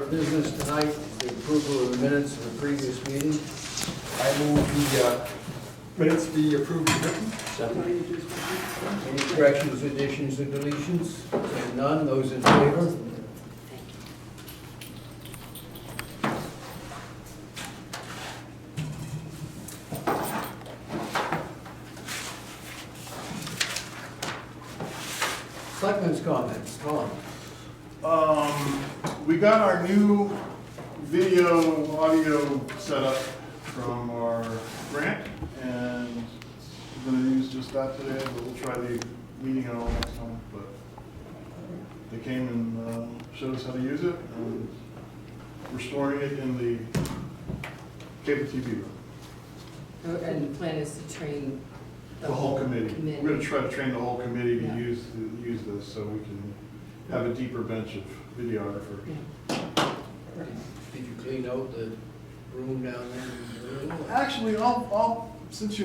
of business tonight is the approval of the minutes of the previous meeting. I move the minutes be approved and written. Any corrections, additions, or deletions? Seeing none, those in favor? Selectmen's comments, Tom. We got our new video audio setup from our grant, and we're gonna use just that today, but we'll try the meeting at all next time. But they came and showed us how to use it, and we're storing it in the cable TV room. And the plan is to train The whole committee. We're gonna try to train the whole committee to Yeah. use this, so we can have a deeper bench of videographers. Yeah. Did you clean out the room down there? Actually, I'll since you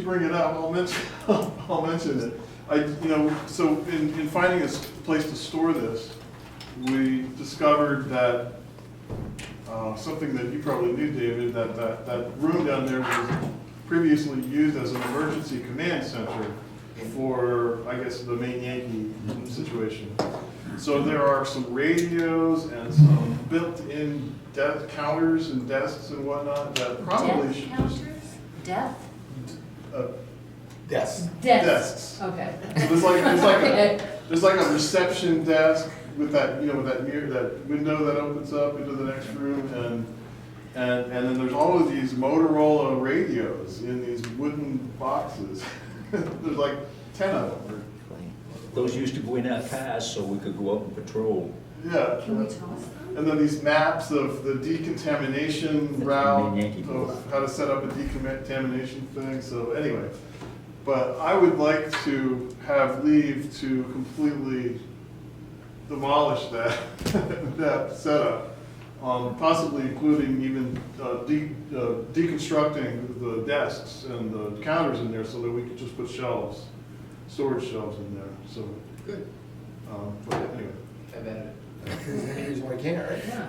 bring it up, I'll mention I'll mention it. So in finding a place to store this, we discovered that something that you probably knew, David, that room down there was previously used as an emergency command center for, I guess, the Maine Yankee situation. So there are some radios and some built-in counters and desks and whatnot that probably should just. Death? Yes. Desks. Okay. So there's like a reception desk with that, with that mirror, that window that opens up into the next room, and then there's all of these Motorola radios in these wooden boxes. There's like 10 of them. Those used to go in our cars so we could go out and patrol. Yeah. Can we toss them? And then these maps of the decontamination That's route, the Yankee of how to set up a decontamination thing. So anyway, but I would like to have leave to completely demolish that that setup, possibly including even deconstructing the desks and the counters in there so that we could just put shelves, storage shelves in there. So Good. but anyway. Have at it. There's any reason why I can't, right? Yeah.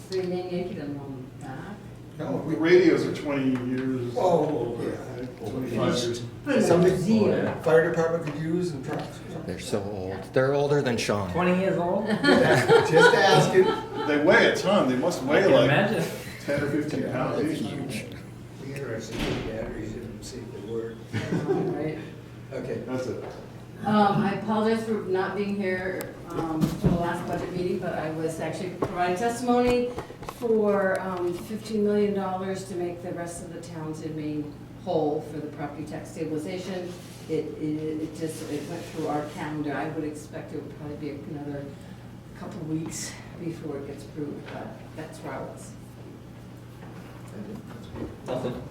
Three Maine Yankee them on back. No, The radios are 20 years Oh, old, yeah. I think, 25 years. Put them in a Something- museum. Fire department could use and trucks or something. They're so old. They're older than Sean. 20 years old? Just asking. They weigh a ton, they must I weigh can like imagine. 10 or 15 pounds each. We interested in batteries and see if they work. Right. Okay. That's it. I apologize for not being here for the last budget meeting, but I was actually providing testimony for $15 million to make the rest of the towns in Maine whole for the property tax stabilization. It went through our calendar. I would expect it would probably be another couple of weeks before it gets approved, but that's where I was. Nothing.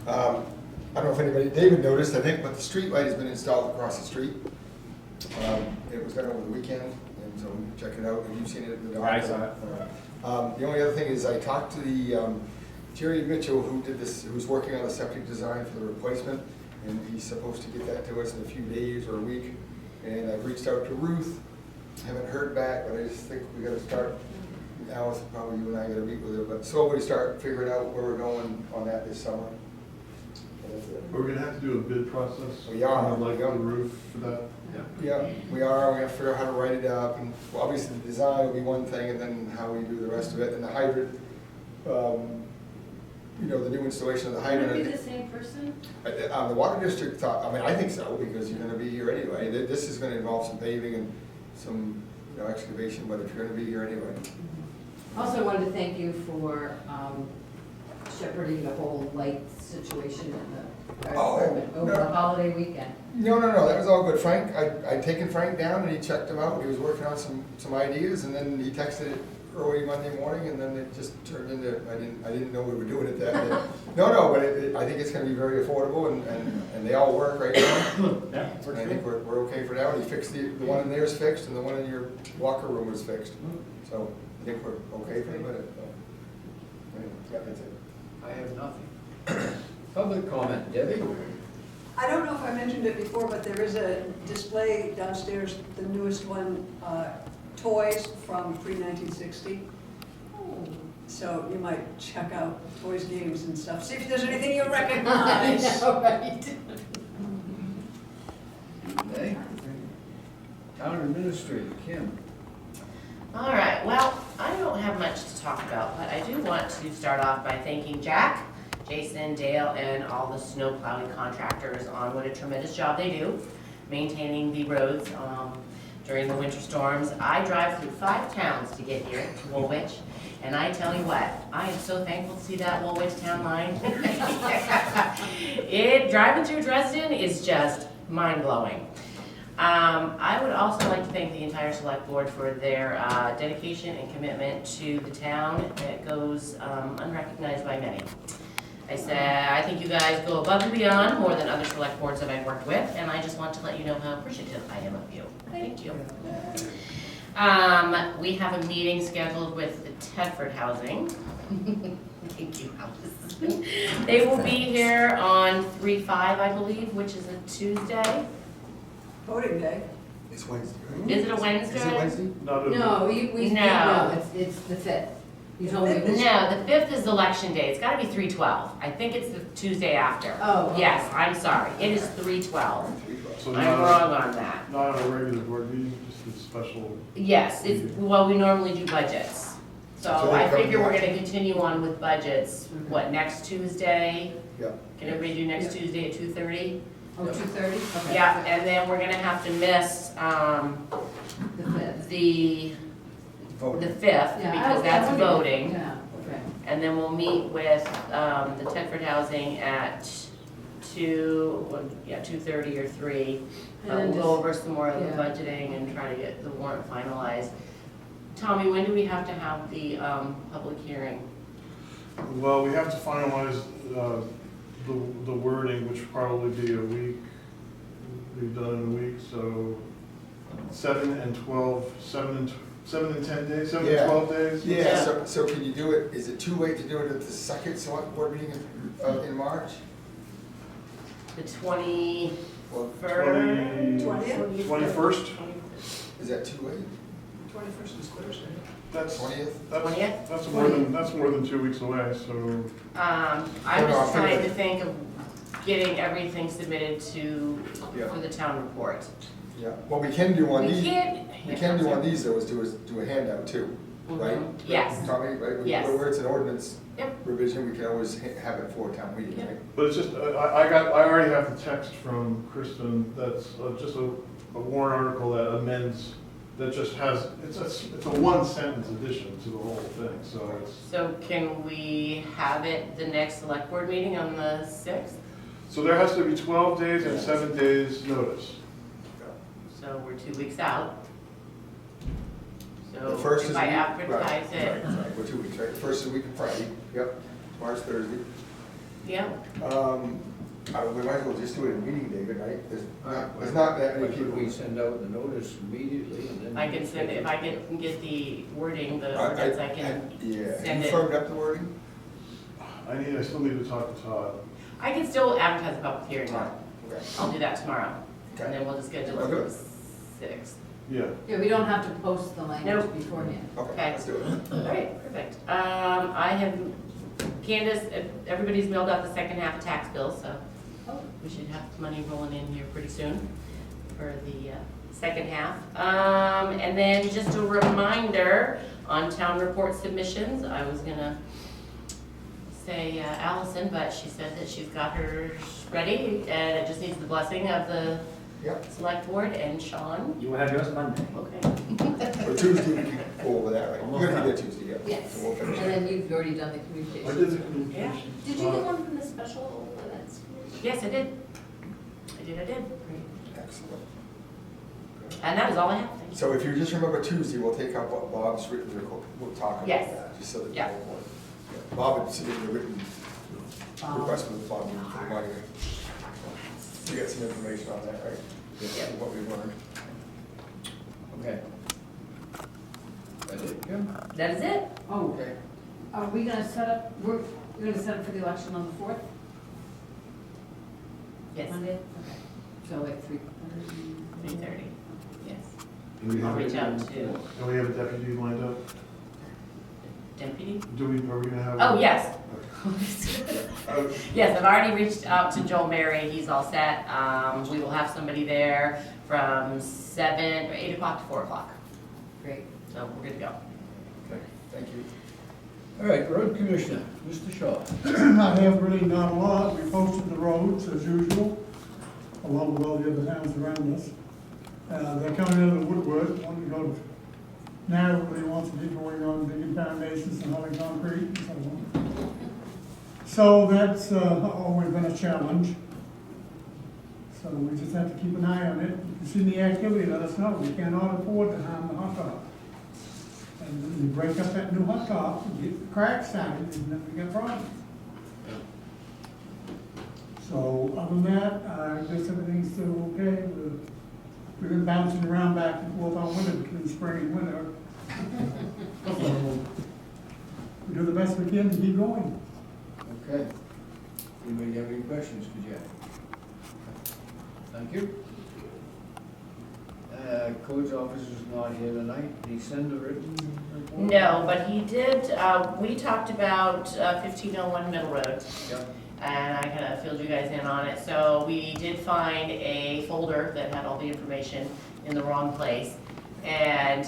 I don't know if anybody, David noticed, I think, but the street light has been installed across the street. It was done over the weekend, and so check it out. Have you seen it? I saw it. The only other thing is I talked to the Jerry Mitchell, who did this, who's working on the septic design for the replacement, and he's supposed to get that to us in a few days or a week. And I've reached out to Ruth, haven't heard back, but I just think we gotta start. Alice, probably you and I gotta meet with her, but slowly start figuring out where we're going on that this summer. That's it. We're gonna have to do a bid process. We are. on, like the roof for that. Yeah, we are, we have to figure out how to write it up, and well, obviously the design will be one thing, and then how we do the rest of it, and the hydrant, the new installation of the Would hydrant. it be the same person? The water district thought, I think so, because you're gonna be here anyway. This is gonna involve some paving and some, excavation, but if you're gonna be here anyway. Also, I wanted to thank you for shepherding the whole light situation in the Oh, department over no. the holiday weekend. No, that was all good. Frank, I'd taken Frank down and he checked him out. He was working on some ideas, and then he texted it early Monday morning, and then it just turned into, I didn't know we were doing it that day. No, but I think it's gonna be very affordable, and they all work right now. Yeah, And I think we're okay for now. And he fixed the one in there is fixed, and the one in your locker room is fixed. So I think we're okay for the minute. So, yeah, that's it. I have nothing. Public comment, Debbie? I don't know if I mentioned it before, but there is a display downstairs, the newest one, toys from pre-1960. So you might check out toys, games and stuff, see if there's anything you I recognize. know, right? Okay. Town Administrator, Kim. All right, well, I don't have much to talk about, but I do want to start off by thanking Jack, Jason, Dale, and all the snow plowing contractors on what a tremendous job they do maintaining the roads during the winter storms. I drive through 5 towns to get here to Woolwich, and I tell you what, I am so thankful to see that Woolwich town line. Driving through Dresden is just mind-blowing. I would also like to thank the entire select board for their dedication and commitment to the town that goes unrecognized by many. I think you guys go above and beyond more than other select boards that I've worked with, and I just want to let you know how appreciative I am of you. Thank you. We have a meeting scheduled with the Tedford Housing. Thank you, Alice. They will be here on 3/5, I believe, which is a Tuesday. Voting day. It's Wednesday, right? Is it a Wednesday? Is it Wednesday? No, it's the 5th. You told me. No, the 5th is election day. It's gotta be 3/12. I think it's the Tuesday after. Oh, okay. Yes, I'm sorry. It is 3/12. So I'm wrong on that. Not on a regular board meeting, just a special. Yes, well, we normally do budgets. So So I they figure come- we're gonna continue on with budgets, what, next Tuesday? Yeah. Can everybody do next Tuesday at 2:30? Oh, 2:30? Okay. Yeah, and then we're gonna have to miss, The 5th. the Voting. 5th, because that's voting. Yeah, okay. And then we'll meet with the Tedford Housing at 2:30 or 3. And then We'll go over some more of the yeah. budgeting and try to get the warrant finalized. Tommy, when do we have to have the public hearing? Well, we have to finalize the wording, which will probably be a week. We've done in a week, so 7 and 10 days, 7 Yeah. and 12 days? Yeah, so can you do it, is it too late to do it at the second select board meeting in March? The 21st? Well, 21st? is that too late? 21st is Thursday. That's, 20th? 20th? that's more than 2 weeks away, so. I'm No, just I'm trying to thinking- think of getting everything submitted Yeah. for the town report. Yeah, what we can do on We these, can't. we can do on these though, is do a handout too, right? Mhm. Yes. Tommy, right? Yes. Where it's an ordinance Yep. revision, we can always have it for a town meeting, Yep. right? But it's just, I already have the text from Kristen, that's just a warrant article that amends, that just has, it's a 1-sentence addition to the whole thing, so it's. So can we have it the next select board meeting on the 6th? So there has to be 12 days and 7 days notice. So we're 2 weeks out. So The first is if a I week- advertise right, it, right, we're 2 weeks, right? The first is a week of Friday, yep, tomorrow's Thursday. yeah, We might as well just do it in meeting day, good night, there's not that many Why people. don't we send out the notice immediately and then? I can send it, if I can get the wording, the I- ordinance, I can Yeah, send have you it. firmed up the wording? I still need to talk to Todd. I can still advertise a public hearing though. Okay. I'll do that tomorrow. Okay. And then we'll just schedule it for Okay. the 6th. Yeah. Yeah, we don't have to post the language Nope. beforehand. Okay, Okay. let's do it. All right, perfect. I have, Candace, everybody's mailed out the second half of tax bills, so we should have money rolling in here pretty soon for the second half. And then just a reminder on town report submissions, I was gonna say Allison, but she said that she's got hers ready, and it just needs the blessing of the Yep, select board and Sean. You will have yours Monday. Okay. or Tuesday, we can go over that, right? You're gonna be there Tuesday, yeah. Yes, So we'll finish and it. then you've already done the I communication. did the communication. Did you get one from the special events? Yes, I did. I did. Excellent. And that is all I have. Thank you. So if you just remember Tuesday, we'll take up what Bob's written, we'll talk about Yes. that, just so that you Yeah. know what. Yeah, Bob had submitted a written request for the bond for the money. You got some information on that, right? Yeah. What we learned. Okay. That's it, Kim? That is it. Oh, Okay. are we gonna set up, we're gonna set up for the election on the 4th? Yes, Monday? Okay. So like 3:30? 3:30. Yes. And we I'll have- reach out to And we have a deputy lined up? deputy. Are we gonna have? Oh, yes. Uh, Yes, I've already reached out to Joel Mary, he's all set. We will have somebody there from 8 o'clock to 4 o'clock. Great. So we're good to go. Okay, thank you. All right, road commissioner, Mr. Shaw. I have really not a lot. We posted the roads as usual, along with all the other towns around us. They're coming into Woodward, wanting to go to, now everybody wants to get going on digging foundations and hauling concrete and so on. So that's always been a challenge. So we just have to keep an eye on it. If you see the activity, let us know. We cannot afford to harm the hot top. And then you break up that new hot top, and get the cracks started, and then we get problems. So other than that, I guess everything's still okay. We've been bouncing around back and forth all winter between spring and winter. So we do the best we can to keep going. Okay. Anybody have any questions for Jack? Thank you. Codes officer's not here tonight. Did he send a written report? No, but he did, we talked about 1501 Middle Road. Yep. And I kind of filled you guys in on it. So we did find a folder that had all the information in the wrong place. And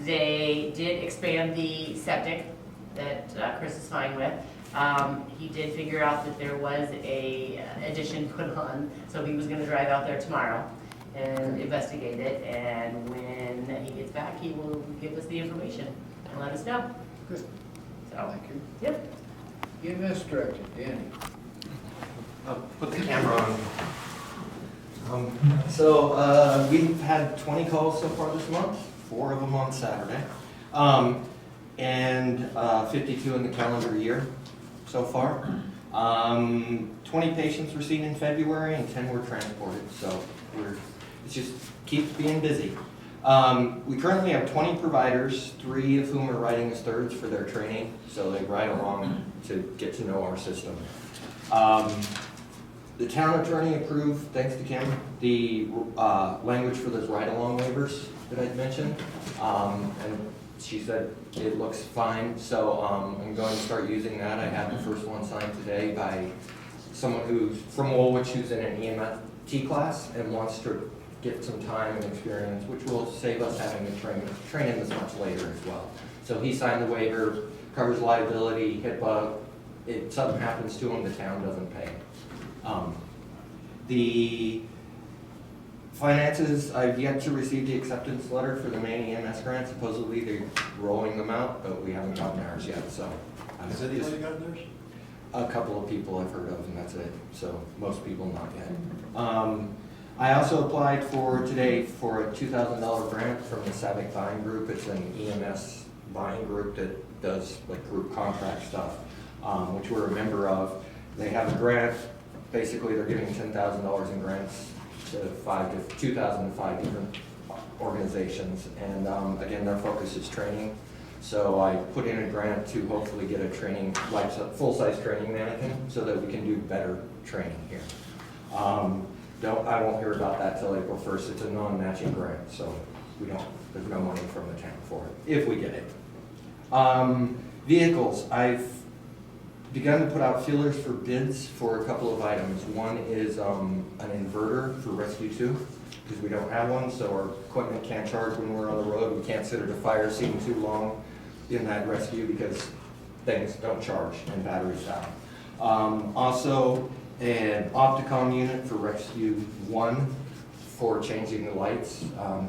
they did expand the septic that Chris is fine with. He did figure out that there was a addition put on, so he was gonna drive out there tomorrow and investigate it. And when he gets back, he will give us the information and let us know. Good. So, Thank you. yep. EMS director, Danny. I'll put the camera on. We've had 20 calls so far this month, 4 of them on Saturday, and 52 in the calendar year so far. 20 patients were seen in February and 10 were transported, so it just keeps being busy. We currently have 20 providers, 3 of whom are writing as thirds for their training, so they ride along to get to know our system. The town attorney approved, thanks to Kim, the language for those ride-along waivers that I'd mentioned. And she said it looks fine, so I'm going to start using that. I had the first one signed today by someone who's from Woolwich who's in an EMT class and wants to get some time and experience, which will save us having to train him this much later as well. So he signed the waiver, covers liability, HIPAA. If something happens to him, the town doesn't pay. The finances, I've yet to receive the acceptance letter for the Maine EMS grant. Supposedly they're rolling them out, but we haven't gotten ours yet, so. Has anybody gotten theirs? A couple of people I've heard of, and that's it. So most people not yet. I also applied today for a $2,000 grant from the Savick Buying Group. It's an EMS buying group that does like group contract stuff, which we're a member of. They have a grant. Basically, they're giving $10,000 in grants to 2,000 to 5 different organizations. And again, their focus is training. So I put in a grant to hopefully get a training, like full-size training mannequin, so that we can do better training here. I won't hear about that till April 1st. It's a non-matching grant, so there's no money from the town for it, if we get it. Vehicles, I've begun to put out feelers for bids for a couple of items. One is an inverter for Rescue 2, because we don't have one, so our equipment can't charge when we're on the road. We can't sit at a fire scene too long in that rescue because things don't charge and batteries die. Also, an Opticom unit for Rescue 1 for changing the lights.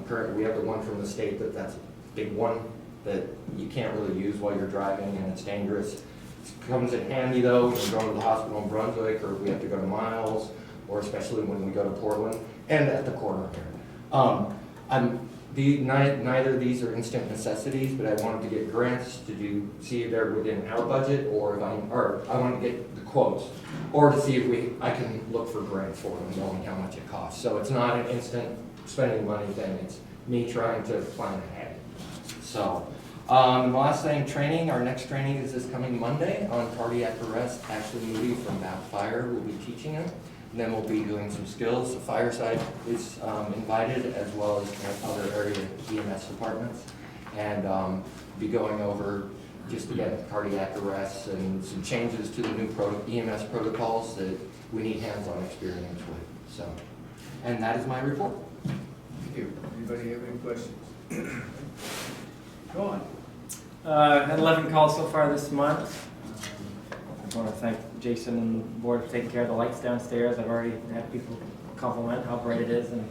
Currently, we have the one from the state, but that's a big one that you can't really use while you're driving and it's dangerous. It comes in handy though when we're going to the hospital in Brunswick, or if we have to go to Miles, or especially when we go to Portland and at the corner here. Neither of these are instant necessities, but I wanted to get grants to see if they're within our budget, or I wanted to get the quotes, or to see if I can look for grants for them, knowing how much it costs. So it's not an instant spending money thing, it's me trying to plan ahead. So, the last thing, training. Our next training is this coming Monday on cardiac arrest. Ashley Moody from BAP Fire will be teaching it. And then we'll be doing some skills. The fire side is invited, as well as other area EMS departments. And be going over just to get cardiac arrests and some changes to the new EMS protocols that we need hands-on experience with, so. And that is my report. Thank you. Anybody have any questions? Go on. Had 11 calls so far this month. I want to thank Jason and the board for taking care of the lights downstairs. I've already had people compliment how bright it is and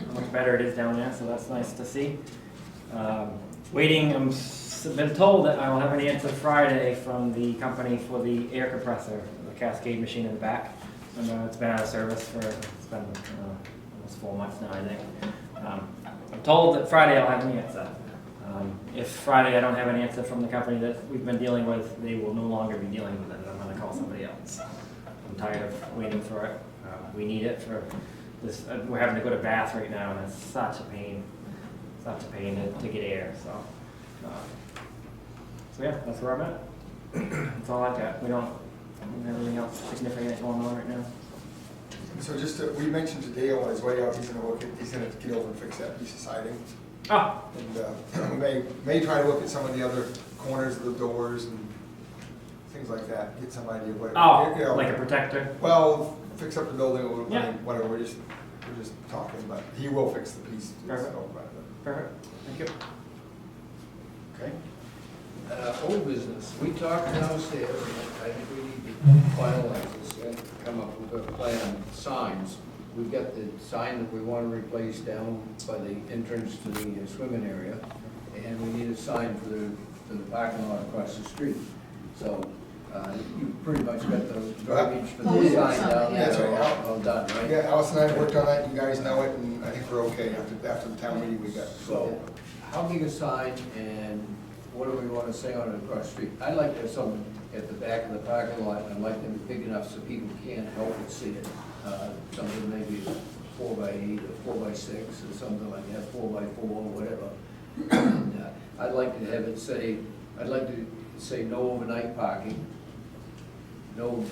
how much better it is down there, so that's nice to see. Waiting, I've been told that I will have an answer Friday from the company for the air compressor, the Cascade machine in the back. And, it's been out of service for, it's been almost 4 months now, I think. I'm told that Friday I'll have an answer. If Friday I don't have an answer from the company that we've been dealing with, they will no longer be dealing with it. I'm going to call somebody else. I'm tired of waiting for it. We need it for this. We're having to go to Bath right now, and it's such a pain. Such a pain to get air. So yeah, that's where I'm at. That's all I got. We don't have anything else significant going on right now. So just, we mentioned today on his way out, he's gonna get over and fix that piece of siding. Oh, And we may try to look at some of the other corners of the doors and things like that, get some idea of what. you know, like a protector. Well, fix up the building a little, Yeah. whatever, we're just talking, but he will fix the piece. Perfect. So, Perfect. Thank you. Okay. Old business, we talked downstairs, and I think we need to finalize this and come up with a plan, signs. We've got the sign that we want to replace down by the entrance to the swimming area, and we need a sign for the parking lot across the street. So, you pretty much got the garbage for the sign down there. That's right. All done, right? Yeah, Alice and I worked on that, you guys know it, and I think we're okay after the town meeting we got. So, how big a sign and what do we want to say on it across the street? I'd like to have something at the back of the parking lot, and I'd like them big enough so people can't help but see it. Something maybe 4x8 or 4x6 or something like that, 4x4 or whatever. I'd like to have it say, I'd like to say no overnight parking, no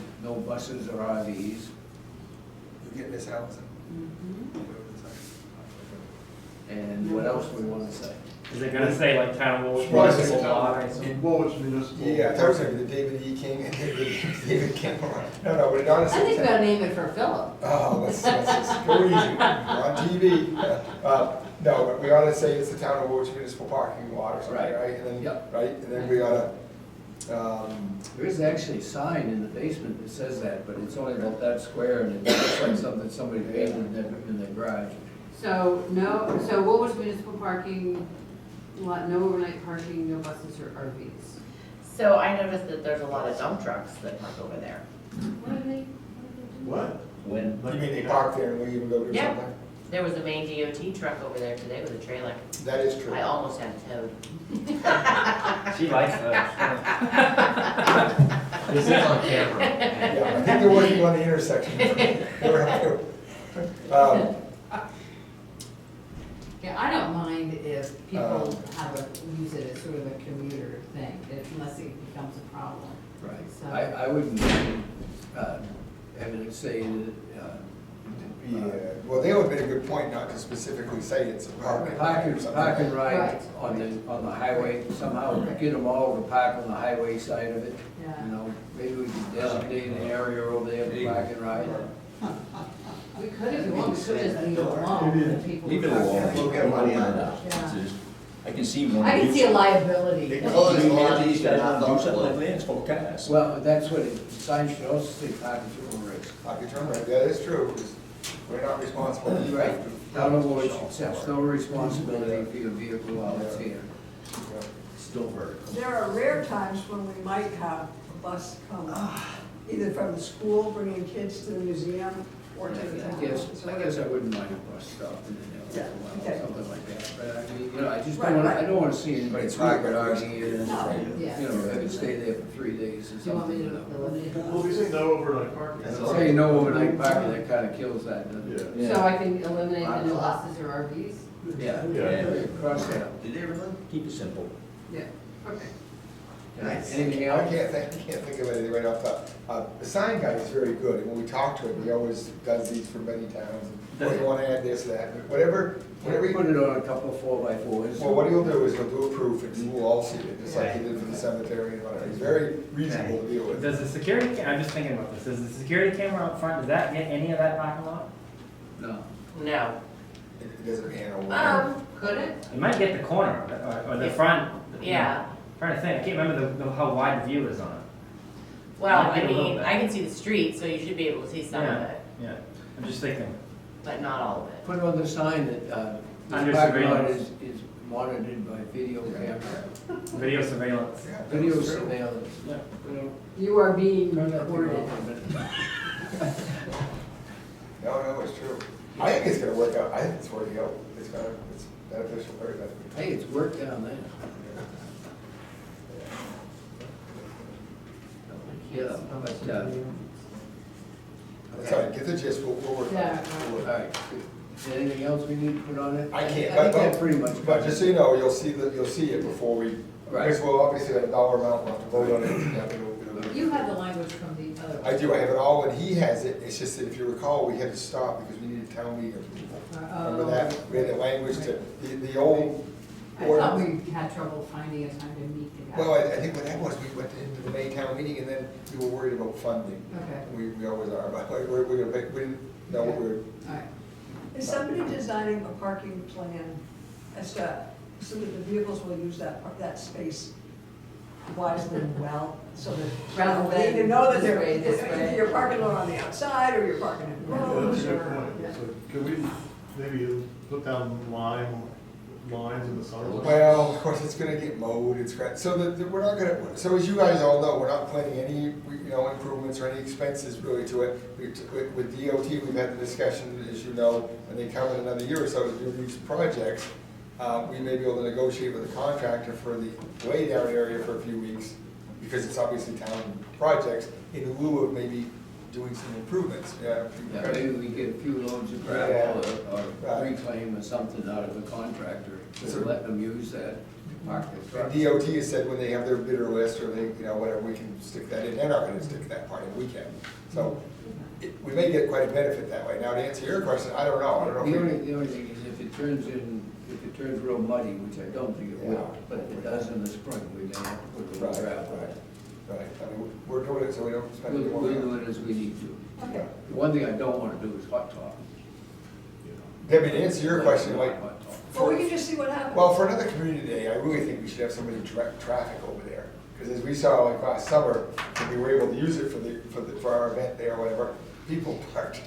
buses or RVs. You get this, Allison? And what else do we want to say? Is it going to say like Town of Woolwich Well, it's Municipal Town- Law or something? In Woolwich Municipal. Yeah, that was gonna be the David E. King and David King. No, but it I honestly. think we gotta name it for Philip. Oh, let's just go easy. We're on TV. No, but we ought to say it's the Town of Woolwich Municipal Parking Lot or something, Right. right? And then, Yep. right, and then we ought to, There is actually a sign in the basement that says that, but it's only about that square and it looks like something somebody painted in their garage. So Woolwich Municipal Parking Lot, no overnight parking, no buses or RVs. So I noticed that there's a lot of dump trucks that park over there. What are they? What? When, you mean they park there and we even go do Yeah. something? There was a Maine DOT truck over there today with a trailer. That is true. I almost had it towed. She likes those. This is on camera. Yeah, I think they're working on the intersection. Yeah, I don't mind if people use it as sort of a commuter thing, unless it becomes a problem. right, So- I wouldn't having it say that, Yeah, well, they would have been a good point not to specifically say it's a parking. park and ride Right. on the highway, somehow get them all to park on the highway side of it. Yeah. You know, maybe we could designate an area over there for park and ride. We could if you want, we could just leave it alone. and people Leave it park alone. there. We'll get money on it. Yeah. I can see one. I can see a liability. Oh, you imagine these guys want to do something like that, it's full of cars. Well, that's what it, sign should also say park and tool race. Pocket turn right, yeah, that's true, 'cause we're not responsible. Right, Town of Woolwich accepts no responsibility for your vehicle while it's here. Still vertical. There are rare times when we might have a bus come, either from the school bringing kids to the museum or to the town. I guess I wouldn't mind a bus stop in there, Yeah, okay. something like that, but I mean, you know, I just Right, don't wanna, right. I don't wanna see anybody It's park really it out good. here and, Yeah. you know, have it stay there for 3 days or Do you want me something, you to know. eliminate Well, if you say that? no overnight parking. Say no overnight parking, that kinda kills that, doesn't it? Yeah. So I can eliminate the no buses or Yeah, Yeah. cross that out. Did they really? Keep it simple. Yeah, okay. Anything I else? can't think of anything right off the top. The sign guy is very good, and when we talk to him, he always does these for many towns. Well, you wanna add this, that, whatever, Whatever, he, put it on a couple of 4x4s. well, what he'll do is he'll do a proof, and we'll all see it, just like he did for the cemetery and whatever. He's very reasonable to deal with. Does the security, I'm just thinking about this, does the security camera out front, does that get any of that parking lot? No. No. It doesn't handle. Could it? It might get the corner of it, or the If- front. Yeah. Trying to think, I can't remember how wide the view is on it. Well, Might I get a little mean, bit. I can see the street, so you should be able to see some of Yeah. it, Yeah, I'm just thinking, but not all of it. Put on the sign that, the Under parking lot surveillance. is monitored by video camera, video surveillance. Yeah, video that's true. surveillance. Yeah. You are being Turn that thing recorded. off a minute. No, it's true. I think it's gonna work out, I think it's working out, it's beneficial, very beneficial. Hey, it's work down there. Yeah, but, That's all right, get the gist, we'll work on it. Yeah. We'll all work. right. Is there anything else we need to put on it? I can't, I think that pretty much. but just so you know, you'll see it before we, Right. because we'll obviously have a dollar amount, we'll have to vote on it. Yeah, it'll- You have the language from the other. I do, I have it all, and he has it, it's just that if you recall, we had to stop because we needed town meeting approval. Remember that? We had the language to, the old I thought ordinance. we had trouble finding a time to meet the guy. Well, I think what that was, we went into the May town meeting and then we were worried about funding. Okay, We always are, but we're gonna pick, we didn't know what we were, all right. Is somebody designing a parking plan as to, so that the vehicles will use that space wisely and well, so that Rather they than either know that this they're, way, this way. if you're parking on the outside, or you're parking in Yeah, rows, that's a good or. point. yeah. So could we maybe put down lines in the summer? well, of course, it's gonna get mowed, it's got, so we're not gonna, so as you guys all know, we're not planning any, improvements or any expenses really to it. With DOT, we've had the discussion, as you know, when they come in another year or so to do these projects, we may be able to negotiate with the contractor for the lay down area for a few weeks, because it's obviously town projects, in lieu of maybe doing some improvements, Yeah, maybe we get a few loads of gravel or Right. reclaim or something out of the contractor, So- to let them use that to park their And trucks. DOT has said when they have their bidder list, or they, whatever, we can stick that in, they're not gonna stick that part in, we can. So, we may get quite a benefit that way. Now, to answer your question, I don't know, The if we. only thing is if it turns real muddy, which I don't think it will, Yeah. but if it does in the spring, we may have to put a Right, little gravel. right. I mean, we're doing it so we don't spend any more. We'll do it as we need to. Okay. The one thing I don't wanna do is hot top. Debbie, to answer your question, like, Hot top. Well, we can just see what happens. well, for another community day, I really think we should have somebody direct traffic over there. Because as we saw like last summer, when we were able to use it for our event there or whatever, people parked.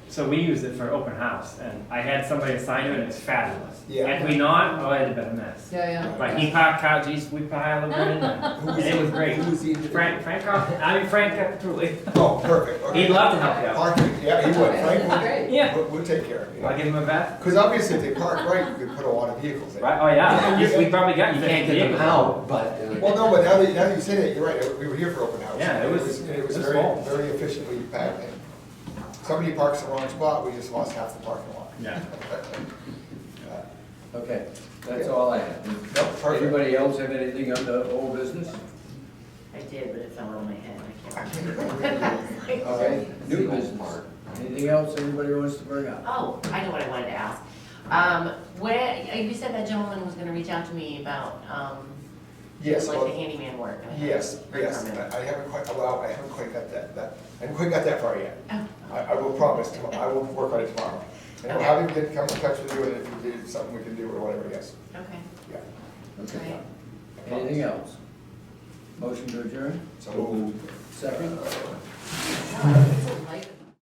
So we used it for open house, and I had somebody assign it, and it was fabulous. Yeah. Had we not, oh, it'd have been a mess. Yeah, yeah. But he parked car, geez, we piled it in there, and it was great. Who was the? Frank Capitulli. Oh, perfect. Okay. He'd love to help you out. Parking, yeah, he would. Frank would. Great. Yeah. We'll take care of it. I'll give him a bet. Because obviously if they park right, you could put a lot of vehicles there. Right, oh yeah, we probably got, you can't Get get them it out, but. Well, no, but now that you say that, you're right, we were here for open house. Yeah, it was It was full. very efficiently packed. And somebody parks the wrong spot, we just lost half the parking lot. Yeah. Okay, that's all I have. Nope, perfect. Anybody else have anything on the old business? I did, but it fell out of my head, I I can't. can't remember. Okay, new business. Anything else anybody wants to bring up? Oh, I know what I wanted to ask. You said that gentleman was gonna reach out to me about, Yes, like well, the handyman work. and I yes, haven't heard yes, from him. I haven't quite got that, I haven't quite got that far yet. Oh, I will promise, I will work on it tomorrow. And I'll have him come in touch with you, and if there's something we can do or whatever, yes, okay. yeah. Okay. Right. Anything else? Motion to adjourn? So moved. Second?